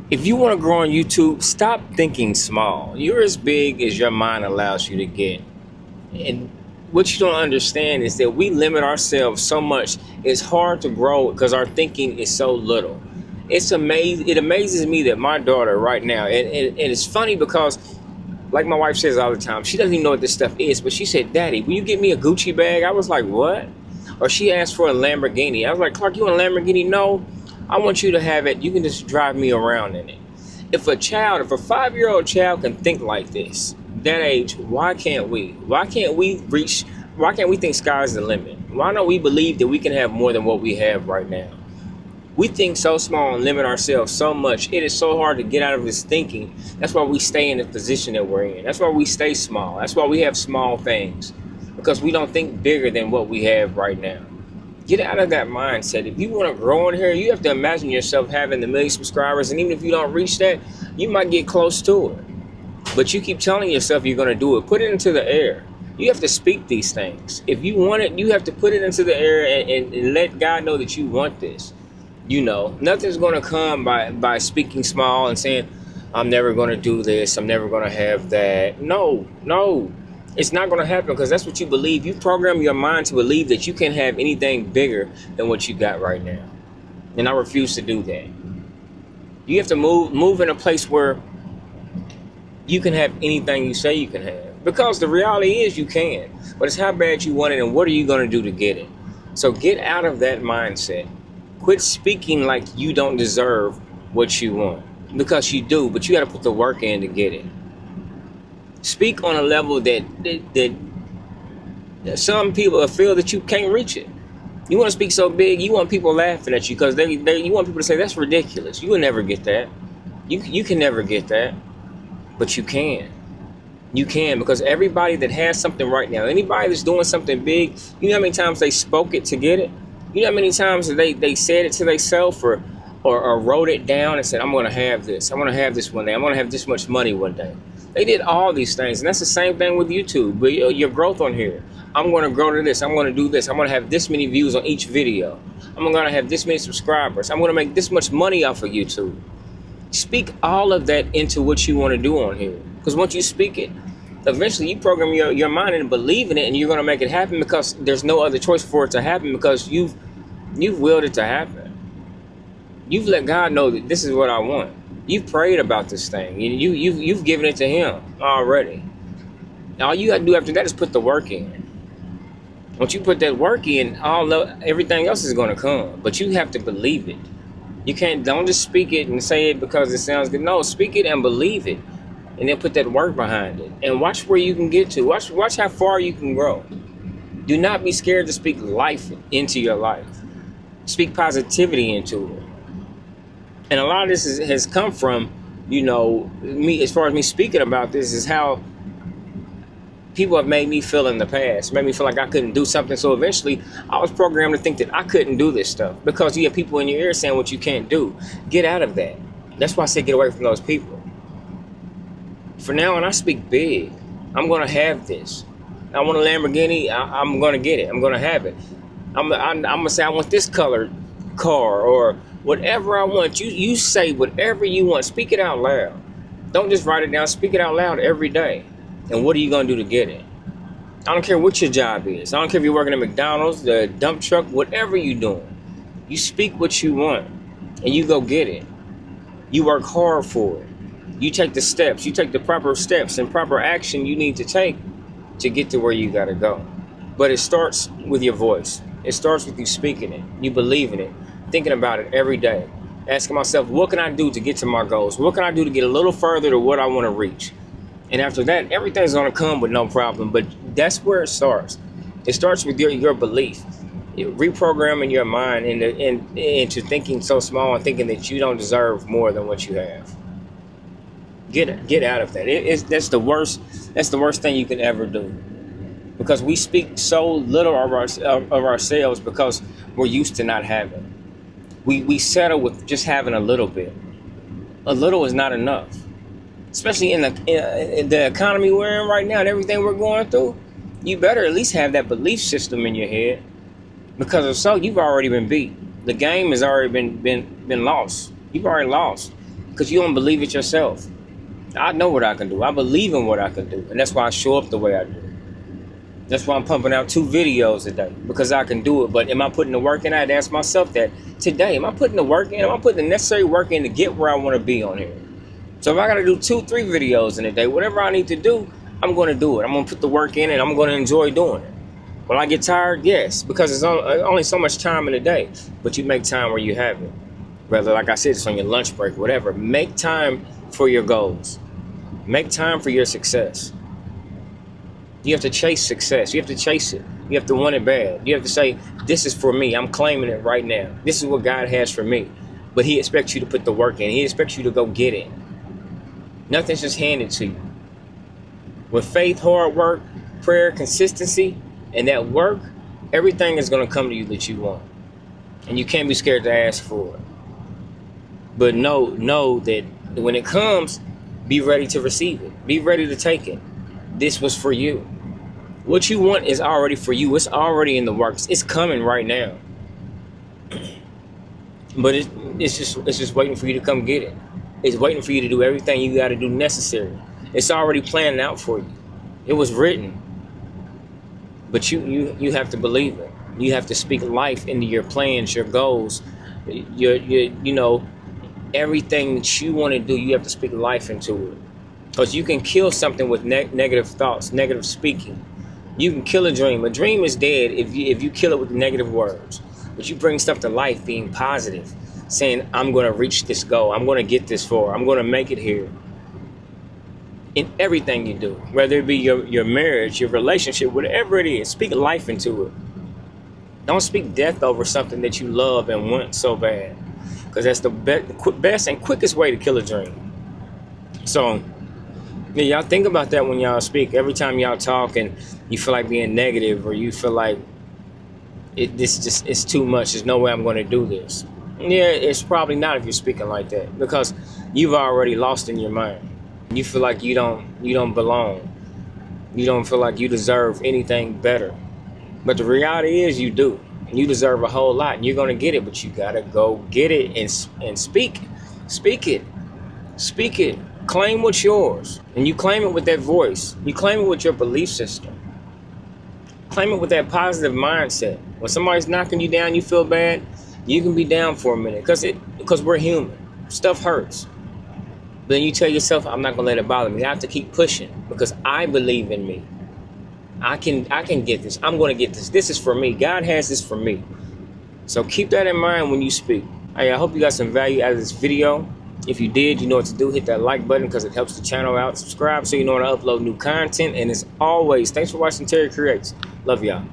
If you want to grow on YouTube, stop thinking small. You're as big as your mind allows you to get. And what you don't understand is that we limit ourselves so much. It's hard to grow because our thinking is so little. It amazes me that my daughter right now, and it's funny because, like my wife says all the time, she doesn't even know what this stuff is, but she said, "Daddy, will you get me a Gucci bag?" I was like, "What?" Or she asked for a Lamborghini. I was like, "Clark, you want a Lamborghini?" "No, I want you to have it. You can just drive me around in it." If a 5-year-old child can think like this, that age, why can't we? Why can't we think sky's the limit? Why don't we believe that we can have more than what we have right now? We think so small and limit ourselves so much. It is so hard to get out of this thinking. That's why we stay in the position that we're in. That's why we stay small. That's why we have small things, because we don't think bigger than what we have right now. Get out of that mindset. If you want to grow in here, you have to imagine yourself having the 1,000,000 subscribers, and even if you don't reach that, you might get close to it. But you keep telling yourself you're going to do it. Put it into the air. You have to speak these things. If you want it, you have to put it into the air and let God know that you want this. You know, nothing's going to come by speaking small and saying, "I'm never going to do this. I'm never going to have that." No. It's not going to happen, because that's what you believe. You program your mind to believe that you can't have anything bigger than what you got right now. And I refuse to do that. You have to move in a place where you can have anything you say you can have. Because the reality is you can. But it's how bad you want it and what are you going to do to get it. So get out of that mindset. Quit speaking like you don't deserve what you want. Because you do, but you got to put the work in to get it. Speak on a level that some people feel that you can't reach it. You want to speak so big, you want people laughing at you because you want people to say, "That's ridiculous. You will never get that. You can never get that." But you can. You can, because everybody that has something right now, anybody that's doing something big, you know how many times they spoke it to get it? You know how many times that they said it to themselves or wrote it down and said, "I'm going to have this. I'm going to have this one day. I'm going to have this much money one day." They did all these things, and that's the same thing with YouTube. But your growth on here, I'm going to grow to this. I'm going to do this. I'm going to have this many views on each video. I'm going to have this many subscribers. I'm going to make this much money off of YouTube. Speak all of that into what you want to do on here, because once you speak it, eventually you program your mind into believing it, and you're going to make it happen, because there's no other choice for it to happen, because you've willed it to happen. You've let God know that this is what I want. You've prayed about this thing. You've given it to Him already. All you got to do after that is put the work in. Once you put that work in, everything else is going to come. But you have to believe it. You don't just speak it and say it because it sounds good. No, speak it and believe it, and then put that work behind it. And watch where you can get to. Watch how far you can grow. Do not be scared to speak life into your life. Speak positivity into it. And a lot of this has come from, me, as far as me speaking about this, is how people have made me feel in the past, made me feel like I couldn't do something. So eventually I was programmed to think that I couldn't do this stuff, because you have people in your ear saying what you can't do. Get out of that. That's why I say get away from those people. For now, when I speak big, I'm going to have this. I want a Lamborghini, I'm going to get it. I'm going to have it. I'm going to say I want this colored car, or whatever I want. You say whatever you want. Speak it out loud. Don't just write it down. Speak it out loud every day. And what are you going to do to get it? I don't care what your job is. I don't care if you're working at McDonald's, the dump truck, whatever you're doing. You speak what you want, and you go get it. You work hard for it. You take the steps. You take the proper steps and proper action you need to take to get to where you got to go. But it starts with your voice. It starts with you speaking it. You believe in it. Thinking about it every day. Asking myself, what can I do to get to my goals? What can I do to get a little further to what I want to reach? And after that, everything's going to come with no problem. But that's where it starts. It starts with your belief. Reprogramming your mind into thinking so small and thinking that you don't deserve more than what you have. Get out of that. That's the worst thing you can ever do. Because we speak so little of ourselves because we're used to not having. We settle with just having a little bit. A little is not enough. Especially in the economy we're in right now and everything we're going through. You better at least have that belief system in your head. Because if so, you've already been beat. The game has already been lost. You've already lost. because you don't believe it yourself. I know what I can do. I believe in what I can do. And that's why I show up the way I do. That's why I'm pumping out 2 videos a day, because I can do it. But am I putting the work in? I had to ask myself that today. Am I putting the work in? Am I putting the necessary work in to get where I want to be on here? So if I got to do 2, 3 videos in a day, whatever I need to do, I'm going to do it. I'm going to put the work in and I'm going to enjoy doing it. Will I get tired? Yes, because it's only so much time in a day. But you make time where you have it. Whether, like I said, it's on your lunch break, whatever. Make time for your goals. Make time for your success. You have to chase success. You have to chase it. You have to want it bad. You have to say, this is for me. I'm claiming it right now. This is what God has for me. But he expects you to put the work in. He expects you to go get it. Nothing's just handed to you. With faith, hard work, prayer, consistency, and that work, everything is going to come to you that you want. And you can't be scared to ask for it. But know that when it comes, be ready to receive it. Be ready to take it. This was for you. What you want is already for you. It's already in the works. It's coming right now. But it's just waiting for you to come get it. It's waiting for you to do everything you got to do necessary. It's already planned out for you. It was written. But you have to believe it. You have to speak life into your plans, your goals, your everything that you want to do. You have to speak life into it. Because you can kill something with negative thoughts, negative speaking. You can kill a dream. A dream is dead if you kill it with negative words. But you bring stuff to life being positive, saying, I'm going to reach this goal. I'm going to get this far. I'm going to make it here. In everything you do, whether it be your marriage, your relationship, whatever it is, speak life into it. Don't speak death over something that you love and want so bad. Because that's the best and quickest way to kill a dream. So, yeah, y'all think about that when y'all speak. Every time y'all talk and you feel like being negative, or you feel like it's too much, there's no way I'm going to do this. Yeah, it's probably not if you're speaking like that, because you've already lost in your mind. You feel like you don't belong. You don't feel like you deserve anything better. But the reality is you do. You deserve a whole lot, and you're going to get it, but you got to go get it and speak. Speak it. Speak it. Claim what's yours. And you claim it with that voice. You claim it with your belief system. Claim it with that positive mindset. When somebody's knocking you down, you feel bad, you can be down for a minute because we're human. Stuff hurts. But then you tell yourself, I'm not going to let it bother me. I have to keep pushing because I believe in me. I can get this. I'm going to get this. This is for me. God has this for me. So keep that in mind when you speak. Hey, I hope you got some value out of this video. If you did, you know what to do. Hit that like button because it helps the channel out. Subscribe so you know when I upload new content. And as always, thanks for watching Terry Creates. Love y'all.